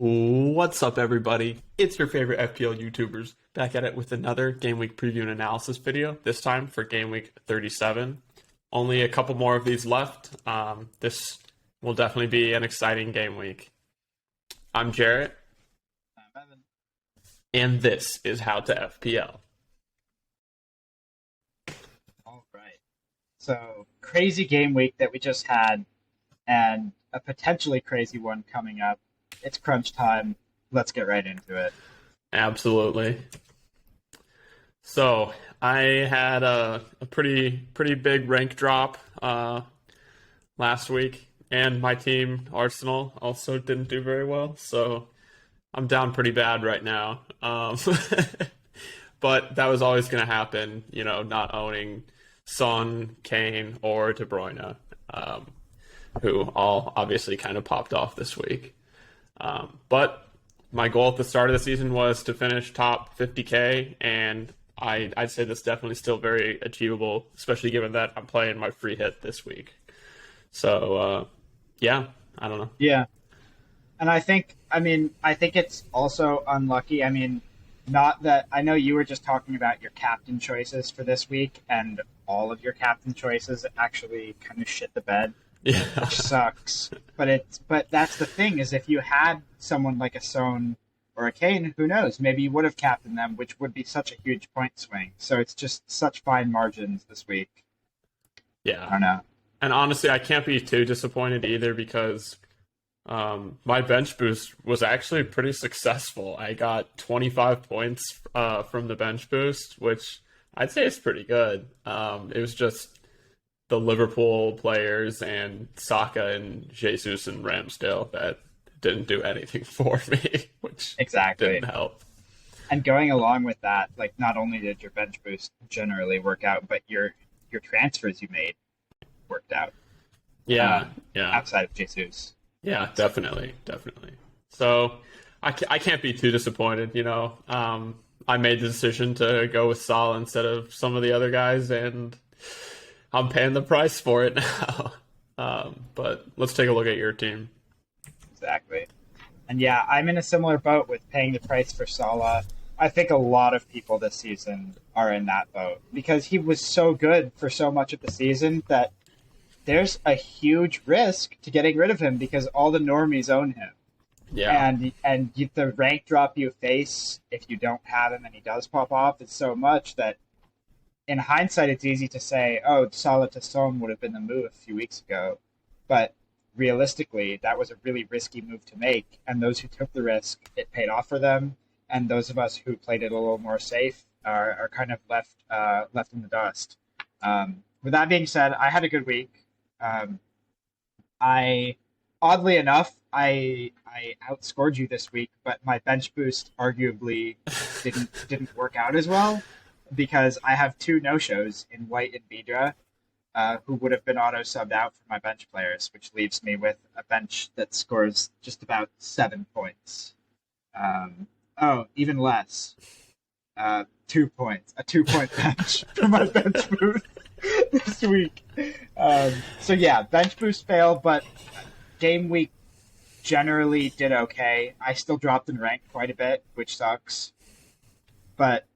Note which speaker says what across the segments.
Speaker 1: What's up, everybody? It's your favorite FPL YouTubers back at it with another Game Week preview and analysis video, this time for Game Week 37. Only a couple more of these left. This will definitely be an exciting game week. I'm Jarrett,
Speaker 2: I'm Evan.
Speaker 1: and this is How to FPL.
Speaker 2: All right. So, crazy game week that we just had, and a potentially crazy one coming up. It's crunch time. Let's get right into it.
Speaker 1: Absolutely. So, I had a pretty big rank drop last week, and my team, Arsenal, also didn't do very well. So, I'm down pretty bad right now. But that was always going to happen, not owning Son, Kane, or De Bruyne, who all obviously kind of popped off this week. But my goal at the start of the season was to finish top 50K, and I'd say that's definitely still very achievable, especially given that I'm playing my free hit this week. So, yeah, I don't know.
Speaker 2: Yeah. And I think it's also unlucky. Not that I know you were just talking about your captain choices for this week, and all of your captain choices actually kind of shit the bed,
Speaker 1: Yeah.
Speaker 2: which sucks. But that's the thing, is if you had someone like a Son or a Kane, who knows, maybe you would have captained them, which would be such a huge point swing. So it's just such fine margins this week.
Speaker 1: Yeah.
Speaker 2: I don't know.
Speaker 1: And honestly, I can't be too disappointed either because my bench boost was actually pretty successful. I got 25 points from the bench boost, which I'd say is pretty good. It was just the Liverpool players and Saka and Jesus and Ramsdale that didn't do anything for me, which
Speaker 2: Exactly.
Speaker 1: didn't help.
Speaker 2: And going along with that, like, not only did your bench boost generally work out, but your transfers you made worked out.
Speaker 1: Yeah, yeah.
Speaker 2: Outside of Jesus.
Speaker 1: Yeah, definitely. So I can't be too disappointed, I made the decision to go with Salah instead of some of the other guys, and I'm paying the price for it now. But let's take a look at your team.
Speaker 2: Exactly. And yeah, I'm in a similar boat with paying the price for Salah. I think a lot of people this season are in that boat because he was so good for so much of the season that there's a huge risk to getting rid of him because all the normies own him.
Speaker 1: Yeah.
Speaker 2: The rank drop you face if you don't have him and he does pop off is so much that in hindsight it's easy to say, oh, Salah to Son would have been the move a few weeks ago. But realistically, that was a really risky move to make. And those who took the risk, it paid off for them. And those of us who played it a little more safe are kind of left in the dust. With that being said, I had a good week. I oddly enough, I outscored you this week, but my bench boost arguably didn't work out as well because I have two no-shows in White and Vidra, who would have been auto subbed out for my bench players, which leaves me with a bench that scores just about 7 points. Even less. 2 points. A 2-point bench for my bench boost this week. So yeah, bench boost failed, but game week generally did okay. I still dropped in rank quite a bit, which sucks. But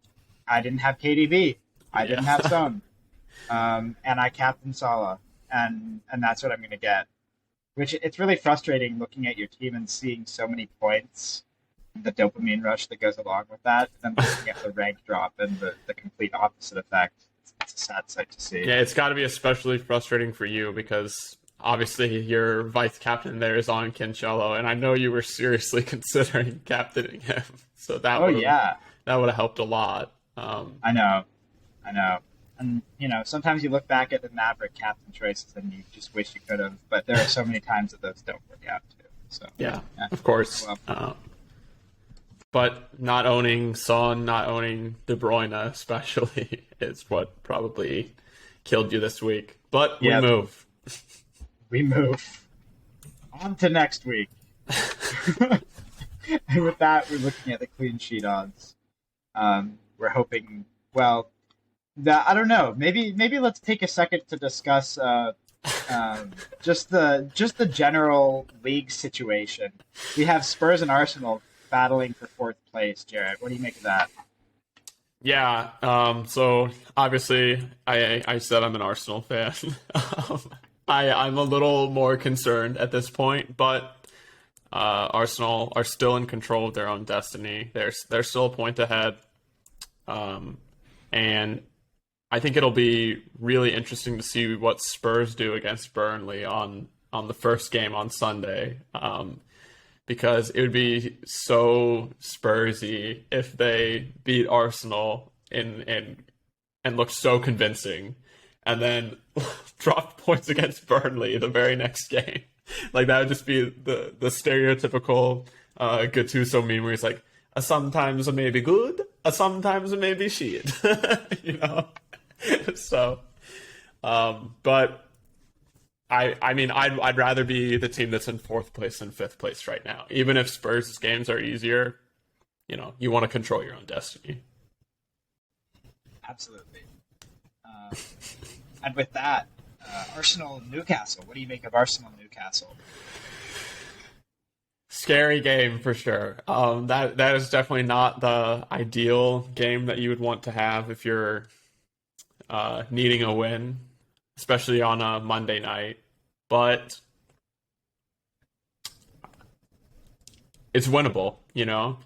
Speaker 2: I didn't have KDB. I didn't have Son. And I captained Salah. And that's what I'm going to get. Which, it's really frustrating looking at your team and seeing so many points, the dopamine rush that goes along with that, and then looking at the rank drop and the complete opposite effect. It's a sad sight to see.
Speaker 1: Yeah, it's got to be especially frustrating for you because obviously your vice captain there is on Cancelo, and I know you were seriously considering captaining him. So that would have helped a lot.
Speaker 2: I know. And, sometimes you look back at the Maverick captain choices and you just wish you could have, but there are so many times that those don't work out too. So
Speaker 1: yeah. Of course.
Speaker 2: Well,
Speaker 1: but not owning Son, not owning De Bruyne especially is what probably killed you this week. But we move.
Speaker 2: We move. On to next week. And with that, we're looking at the clean sheet odds. We're hoping, I don't know. Maybe let's take a second to discuss Just the general league situation. We have Spurs and Arsenal battling for fourth place. Jared, what do you make of that?
Speaker 1: Yeah, so obviously I said I'm an Arsenal fan. Um, I'm a little more concerned at this point, but Arsenal are still in control of their own destiny. They're still a point ahead, and I think it'll be really interesting to see what Spurs do against Burnley on the first game on Sunday. Because it would be so Spursy if they beat Arsenal and looked so convincing, and then dropped points against Burnley the very next game. Like that would just be the stereotypical Gattuso meme where he's like, a sometimes a maybe good, a sometimes a maybe shit, you know. So, but I mean, I'd rather be the team that's in fourth place than fifth place right now. Even if Spurs' games are easier, you want to control your own destiny.
Speaker 2: Absolutely. Um, and with that, Arsenal Newcastle. What do you make of Arsenal Newcastle?
Speaker 1: Scary game for sure. That is definitely not the ideal game that you would want to have if you're needing a win, especially on a Monday night. But it's winnable, you know.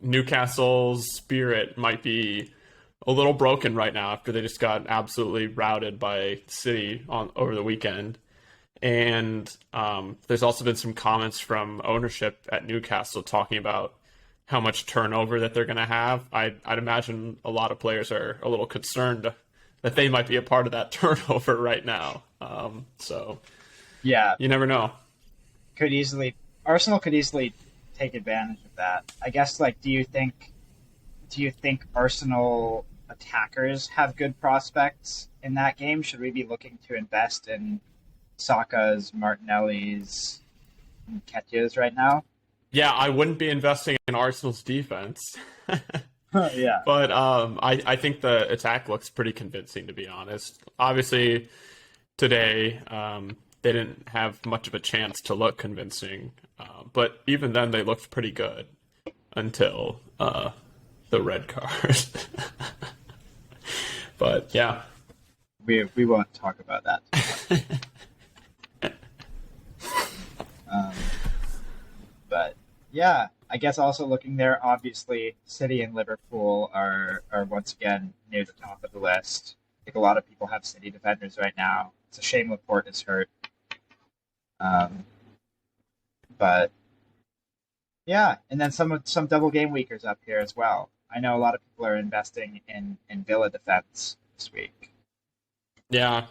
Speaker 1: Newcastle's spirit might be a little broken right now after they just got absolutely routed by City over the weekend. And there's also been some comments from ownership at Newcastle talking about how much turnover that they're going to have. I'd imagine a lot of players are a little concerned that they might be a part of that turnover right now. So
Speaker 2: Yeah,
Speaker 1: you never know.
Speaker 2: could easily Arsenal could easily take advantage of that. I guess like do you think Arsenal attackers have good prospects in that game? Should we be looking to invest in Saka's, Martinelli's, and Ketya's right now?
Speaker 1: Yeah, I wouldn't be investing in Arsenal's defense.
Speaker 2: Yeah.
Speaker 1: But I think the attack looks pretty convincing, to be honest. Obviously, today they didn't have much of a chance to look convincing, but even then they looked pretty good until the red card. But yeah,
Speaker 2: We won't talk about that. Um, but yeah, I guess also looking there, obviously, City and Liverpool are once again near the top of the list. I think a lot of people have City defenders right now. It's a shame Laporte is hurt. Um, but yeah, and then some double game weekers up here as well. I know a lot of people are investing in Villa defense this week.
Speaker 1: yeah,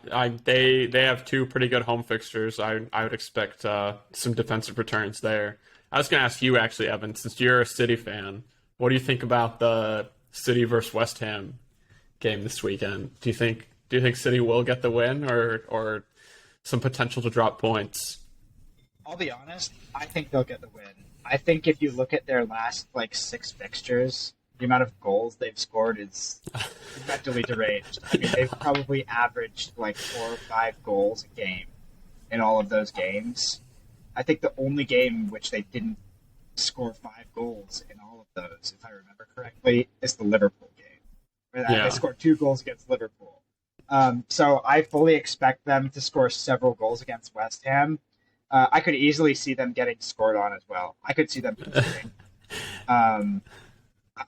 Speaker 1: they have two pretty good home fixtures. I would expect some defensive returns there. I was going to ask you actually, Evan, since you're a City fan, what do you think about the City versus West Ham game this weekend? Do you think City will get the win or some potential to drop points?
Speaker 2: I'll be honest, I think they'll get the win. I think if you look at their last like six fixtures, the amount of goals they've scored is mentally deranged. I mean, they've probably averaged like 4 or 5 goals a game in all of those games. I think the only game in which they didn't score 5 goals in all of those, if I remember correctly, is the Liverpool game. Where they
Speaker 1: Yeah.
Speaker 2: scored 2 goals against Liverpool. So I fully expect them to score several goals against West Ham. I could easily see them getting scored on as well. I could see them conceding. Um,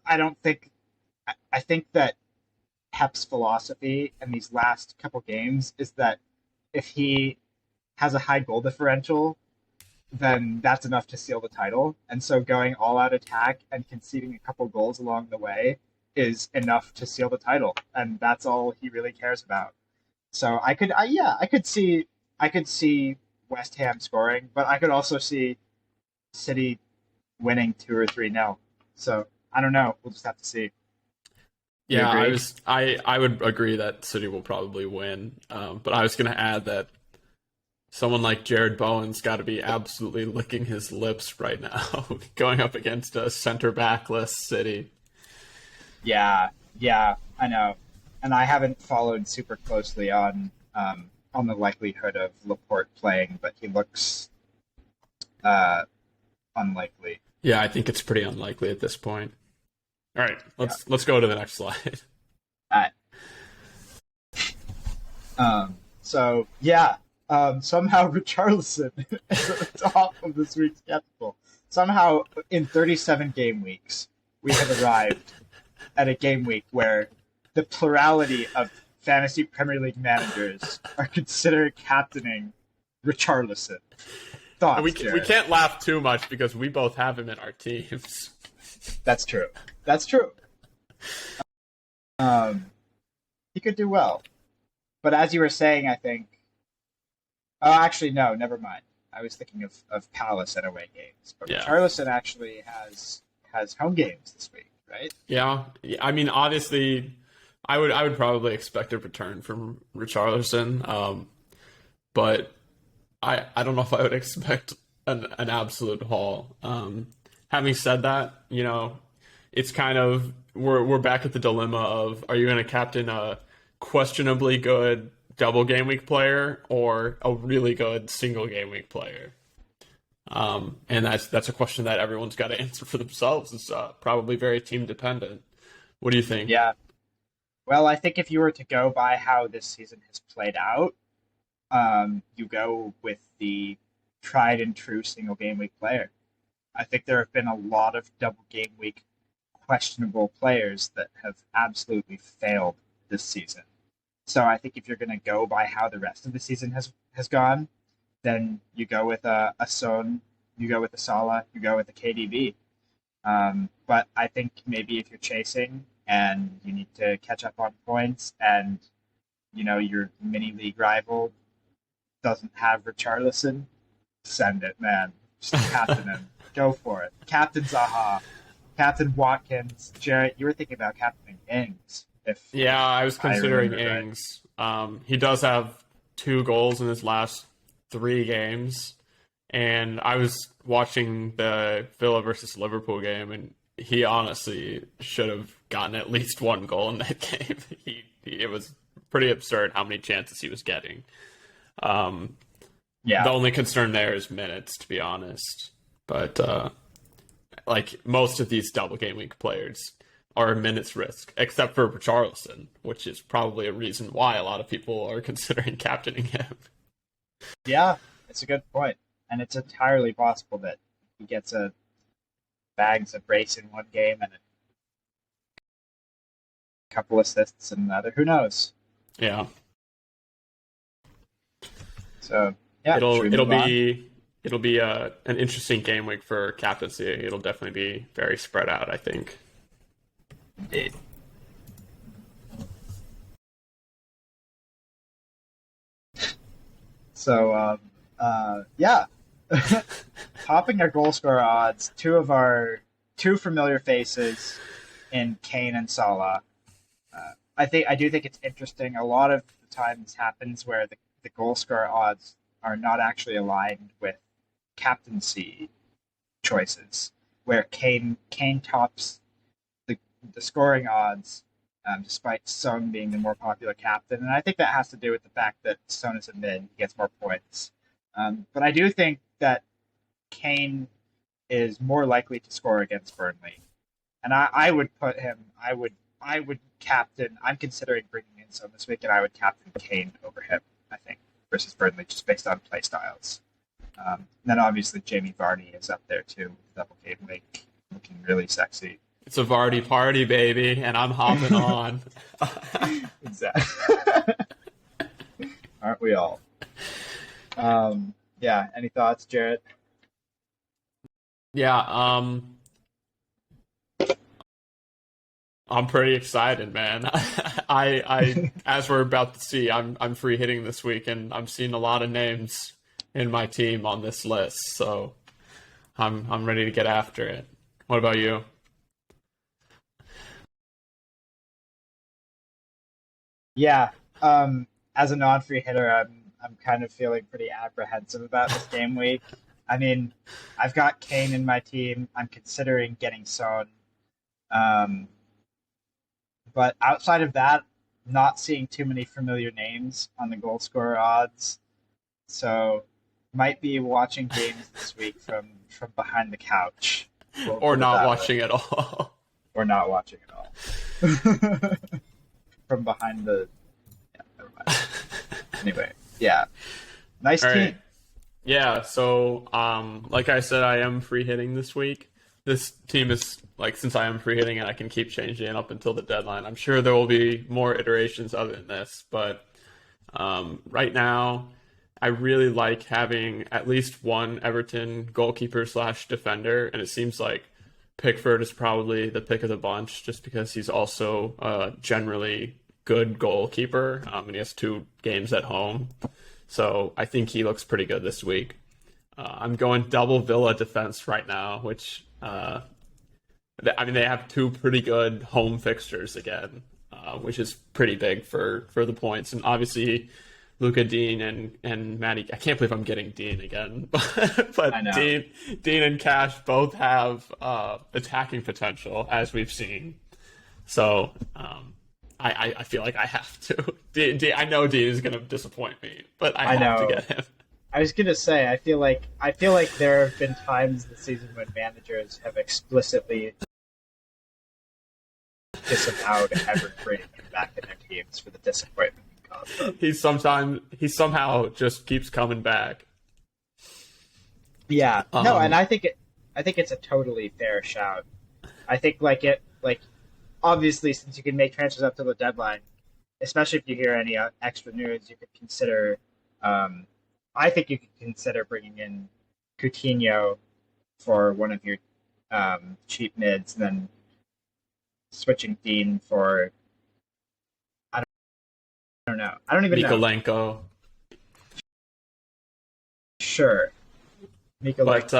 Speaker 2: I don't think. I think that Pep's philosophy in these last couple games is that if he has a high goal differential, then that's enough to seal the title. And so going all out attack and conceding a couple goals along the way is enough to seal the title. And that's all he really cares about. So I could see West Ham scoring, but I could also see City winning 2 or 3-0. So I don't know. We'll just have to see. You
Speaker 1: Yeah,
Speaker 2: agree?
Speaker 1: I would agree that City will probably win. But I was going to add that someone like Jared Bowen's got to be absolutely licking his lips right now, going up against a center backless City.
Speaker 2: Yeah, I know. And I haven't followed super closely on on the likelihood of Laporte playing, but he looks uh, unlikely.
Speaker 1: Yeah, I think it's pretty unlikely at this point. All right,
Speaker 2: Yeah.
Speaker 1: let's go to the next slide.
Speaker 2: Uh, so yeah, somehow Richarlison is at the top of this week's skeptical. Somehow, in 37 game weeks, we have arrived at a game week where the plurality of fantasy Premier League managers are considering captaining Richarlison.
Speaker 1: And
Speaker 2: Thoughts,
Speaker 1: we
Speaker 2: Jared?
Speaker 1: can't laugh too much because we both have him in our teams.
Speaker 2: That's true. That's true. He could do well, but as you were saying, I think. Oh, actually, no. Never mind. I was thinking of Palace and away games, but
Speaker 1: Yeah.
Speaker 2: Richarlison actually has home games this week, right?
Speaker 1: Yeah, I mean, obviously, I would probably expect a return from Richarlison, but I don't know if I would expect an absolute haul. Having said that, it's kind of we're back at the dilemma of, are you going to captain a questionably good double game week player or a really good single game week player? And that's a question that everyone's got to answer for themselves. It's probably very team dependent. What do you think?
Speaker 2: Yeah. Well, I think if you were to go by how this season has played out, you go with the tried and true single game week player. I think there have been a lot of double game week questionable players that have absolutely failed this season. So I think if you're going to go by how the rest of the season has gone, then you go with a Son, you go with a Salah, you go with a KDB. But I think maybe if you're chasing and you need to catch up on points, and your mini league rival doesn't have Richarlison, send it, man. Just captain him. Go for it. Captain Zaha, Captain Watkins, Jarrett. You were thinking about captaining Ings.
Speaker 1: Yeah, I was
Speaker 2: If I
Speaker 1: considering
Speaker 2: remember right.
Speaker 1: Ings. He does have 2 goals in his last 3 games, and I was watching the Villa versus Liverpool game, and he honestly should have gotten at least 1 goal in that game. It was pretty absurd how many chances he was getting. The
Speaker 2: Yeah,
Speaker 1: only concern there is minutes, to be honest. But like most of these double game week players are a minutes risk, except for Richarlison, which is probably a reason why a lot of people are considering captaining him.
Speaker 2: yeah, it's a good point, and it's entirely possible that he gets a bags of brace in one game and a couple assists in another. Who knows?
Speaker 1: Yeah,
Speaker 2: So yeah,
Speaker 1: it'll
Speaker 2: should we
Speaker 1: it'll
Speaker 2: move on?
Speaker 1: be it'll be an interesting game week for captaincy. It'll definitely be very spread out, I think.
Speaker 2: Indeed. So yeah, topping our goal scorer odds, two familiar faces in Kane and Salah. I do think it's interesting. A lot of the time this happens where the goal scorer odds are not actually aligned with captaincy choices, where Kane tops the the scoring odds, despite Son being the more popular captain. And I think that has to do with the fact that Son is a mid, he gets more points. But I do think that Kane is more likely to score against Burnley, and I would put him. I would captain. I'm considering bringing in Son this week, and I would captain Kane over him. I think versus Burnley, just based on play styles. Then obviously Jamie Varney is up there too, double game week, looking really sexy.
Speaker 1: It's a Vardy party, baby, and I'm hopping on.
Speaker 2: Exactly. Aren't we all? Yeah. Any thoughts, Jared?
Speaker 1: Yeah, I'm pretty excited, man. I as we're about to see, I'm free hitting this week, and I'm seeing a lot of names in my team on this list, so I'm ready to get after it. What about you?
Speaker 2: Yeah. As a non-free hitter, I'm kind of feeling pretty apprehensive about this game week. I mean, I've got Kane in my team. I'm considering getting Son. Um, but outside of that, not seeing too many familiar names on the goal scorer odds, so might be watching games this week from behind the couch. We'll
Speaker 1: or
Speaker 2: put it
Speaker 1: not
Speaker 2: that way,
Speaker 1: watching at all.
Speaker 2: or not watching at all. From behind the. Yeah, never mind. Anyway, yeah, nice
Speaker 1: All right.
Speaker 2: team.
Speaker 1: Yeah, so like I said, I am free hitting this week. This team is like, since I am free hitting it, I can keep changing it up until the deadline. I'm sure there will be more iterations other than this, but right now, I really like having at least one Everton goalkeeper slash defender, and it seems like Pickford is probably the pick of the bunch just because he's also a generally good goalkeeper, and he has 2 games at home. So I think he looks pretty good this week. I'm going double Villa defense right now, which I mean they have 2 pretty good home fixtures again, which is pretty big for the points. And obviously, Luca Dean and Matty. I can't believe I'm getting Dean again,
Speaker 2: I
Speaker 1: but
Speaker 2: know.
Speaker 1: Dean and Cash both have attacking potential as we've seen. So I feel like I have to. I know Dean is going to disappoint me, but I
Speaker 2: I
Speaker 1: have to
Speaker 2: know.
Speaker 1: get him.
Speaker 2: I was gonna say, I feel like there have been times this season when managers have explicitly disavowed ever bringing him back in their teams for the disappointment he caused them.
Speaker 1: He somehow just keeps coming back.
Speaker 2: Yeah, no, and
Speaker 1: Um,
Speaker 2: I think it's a totally fair shout. I think like obviously since you can make transfers up to the deadline, especially if you hear any extra news, you could consider. Um, I think you could consider bringing in Coutinho for one of your cheap mids, and then switching Dean for I don't know. I don't even know.
Speaker 1: Mikolenko,
Speaker 2: Sure, Mika
Speaker 1: but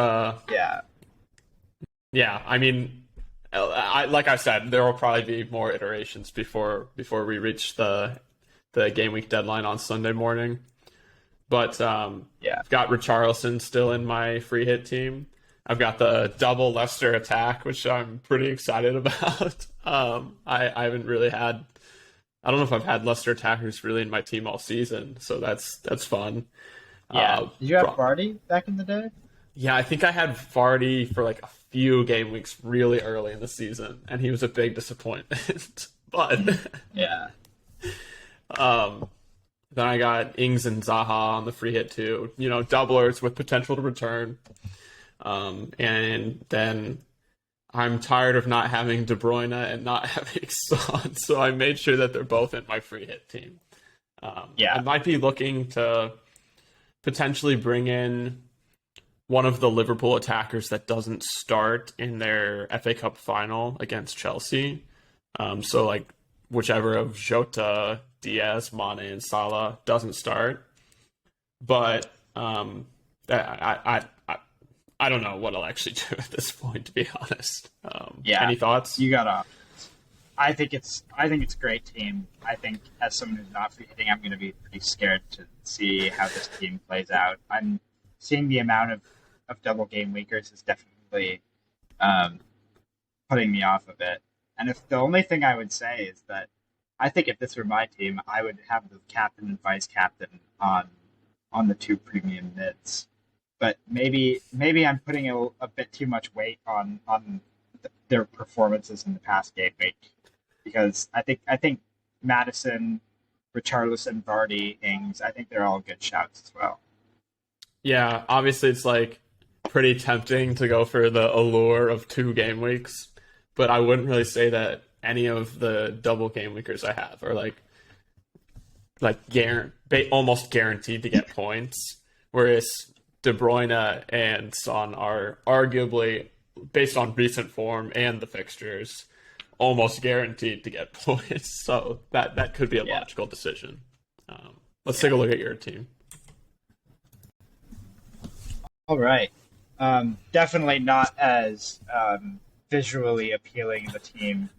Speaker 2: yeah,
Speaker 1: yeah, I mean, like I said, there will probably be more iterations before we reach the game week deadline on Sunday morning. But
Speaker 2: yeah,
Speaker 1: I've got Richarlison still in my free hit team. I've got the double Leicester attack, which I'm pretty excited about. I haven't really had. I don't know if I've had Leicester attackers really in my team all season, so that's fun.
Speaker 2: yeah.
Speaker 1: Uh,
Speaker 2: Did you have Vardy back in the day?
Speaker 1: yeah, I think I had Vardy for like a few game weeks really early in the season, and he was a big disappointment. But
Speaker 2: Yeah,
Speaker 1: um, then I got Ings and Zaha on the free hit too. You know, doublers with potential to return. And then I'm tired of not having De Bruyne and not having Son, so I made sure that they're both in my free hit team. I
Speaker 2: yeah,
Speaker 1: might be looking to potentially bring in one of the Liverpool attackers that doesn't start in their FA Cup final against Chelsea. So like whichever of Jota, Diaz, Mane, and Salah doesn't start. But I don't know what I'll actually do at this point, to be honest.
Speaker 2: yeah.
Speaker 1: Any thoughts?
Speaker 2: You got options. I think it's a great team. I think as someone who's not free hitting, I'm going to be pretty scared to see how this team plays out. I'm seeing the amount of double game weakers is definitely um, putting me off of it. And if the only thing I would say is that I think if this were my team, I would have the captain and vice captain on the 2 premium mids. But maybe I'm putting a bit too much weight on their performances in the past game week because I think Madison, Richarlison, Vardy, Ings, I think they're all good shouts as well.
Speaker 1: Yeah, obviously it's like pretty tempting to go for the allure of 2 game weeks, but I wouldn't really say that any of the double game weekers I have are almost guaranteed to get points, whereas De Bruyne and Son are arguably, based on recent form and the fixtures, almost guaranteed to get points. So that could be a
Speaker 2: Yeah,
Speaker 1: logical decision. Let's take a
Speaker 2: yeah.
Speaker 1: look at your team.
Speaker 2: All right. Definitely not as visually appealing of a team.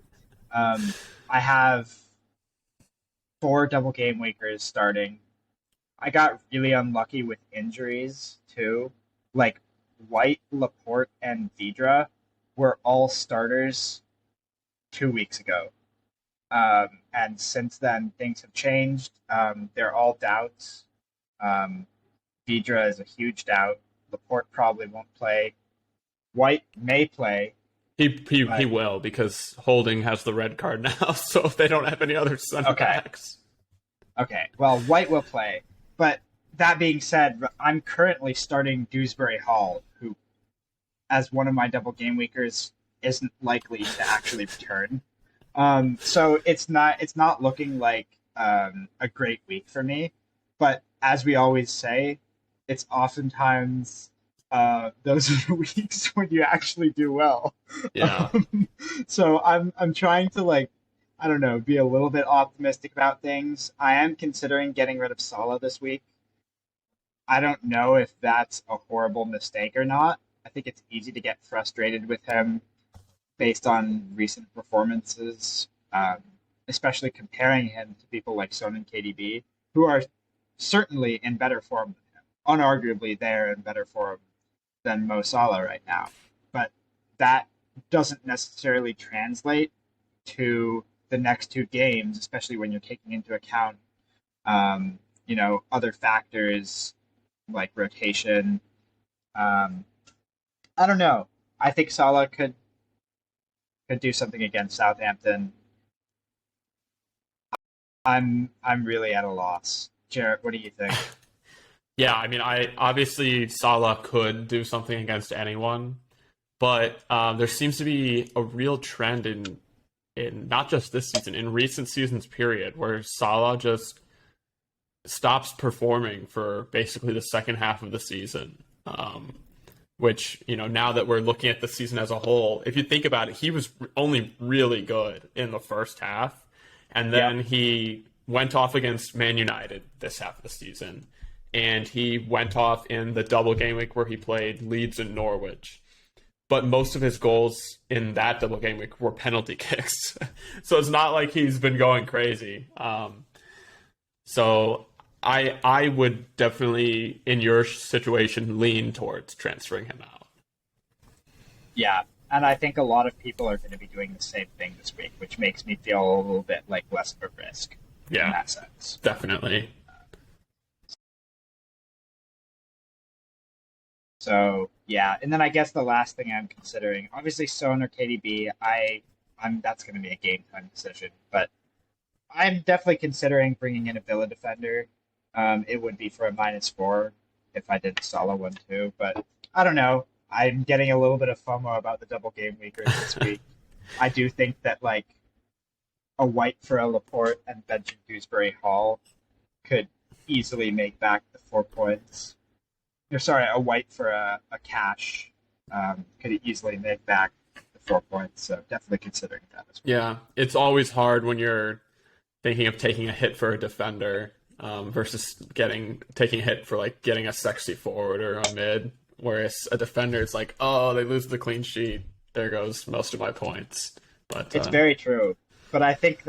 Speaker 2: Um, I have 4 double game weekers starting. I got really unlucky with injuries too. Like White, Laporte, and Vidra were all starters 2 weeks ago. And since then, things have changed. They're all doubts. Um, Vidra is a huge doubt. Laporte probably won't play. White may play,
Speaker 1: He
Speaker 2: but
Speaker 1: will, because Holding has the red card now. So if they don't have any other center
Speaker 2: okay,
Speaker 1: backs,
Speaker 2: okay. Well, White will play. But that being said, I'm currently starting Dewsbury Hall, who, as one of my double game weekers, isn't likely to actually return. So it's not looking like a great week for me. But as we always say, it's oftentimes those are the weeks when you actually do well.
Speaker 1: yeah.
Speaker 2: So I'm trying to like I don't know be a little bit optimistic about things. I am considering getting rid of Salah this week. I don't know if that's a horrible mistake or not. I think it's easy to get frustrated with him based on recent performances, especially comparing him to people like Son and KDB, who are certainly in better form than him. Unarguably, they're in better form than Mo Salah right now. But that doesn't necessarily translate to the next two games, especially when you're taking into account, other factors like rotation. Um, I don't know. I think Salah could do something against Southampton. I'm really at a loss. Jarrett, what do you think?
Speaker 1: Yeah, I mean, I obviously Salah could do something against anyone, but there seems to be a real trend in not just this season, in recent seasons period, where Salah just stops performing for basically the second half of the season. Which, now that we're looking at the season as a whole, if you think about it, he was only really good in the first half, and
Speaker 2: Yep.
Speaker 1: then he went off against Man United this half of the season, and he went off in the double game week where he played Leeds and Norwich. But most of his goals in that double game week were penalty kicks, so it's not like he's been going crazy. So I would definitely, in your situation, lean towards transferring him out.
Speaker 2: Yeah. And I think a lot of people are going to be doing the same thing this week, which makes me feel a little bit like less of a risk in
Speaker 1: Yeah,
Speaker 2: that sense.
Speaker 1: definitely.
Speaker 2: So yeah, and then I guess the last thing I'm considering, obviously Son or KDB, I'm that's going to be a game time decision, but I'm definitely considering bringing in a Villa defender. It would be for a -4 if I did the Salah one too, but I don't know. I'm getting a little bit of FOMO about the double game weekers this week. I do think that like a White for a Laporte and bench Dewsbury Hall could easily make back the 4 points. Or sorry, a White for a Cash could easily make back the 4 points. So definitely considering that as well.
Speaker 1: Yeah, it's always hard when you're thinking of taking a hit for a defender versus taking a hit for like getting a sexy forward or a mid. Whereas a defender, it's like, oh, they lose the clean sheet. There goes most of my points. But
Speaker 2: It's very true, but I think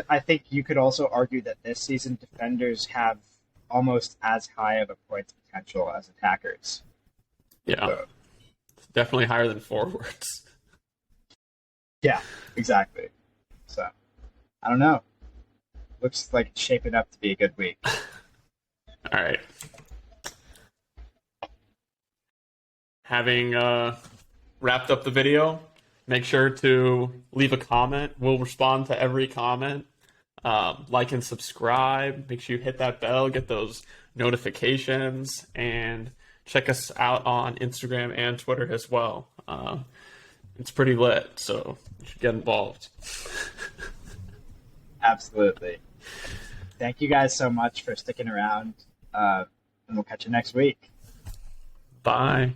Speaker 2: you could also argue that this season defenders have almost as high of a points potential as attackers.
Speaker 1: yeah,
Speaker 2: So
Speaker 1: definitely higher than forwards.
Speaker 2: yeah, exactly. So I don't know. Looks like it's shaping up to be a good week.
Speaker 1: All right. Having wrapped up the video, make sure to leave a comment. We'll respond to every comment. Like and subscribe. Make sure you hit that bell, get those notifications, and check us out on Instagram and Twitter as well. It's pretty lit, so you should get involved.
Speaker 2: Absolutely. Thank you guys so much for sticking around, and we'll catch you next week.
Speaker 1: Bye.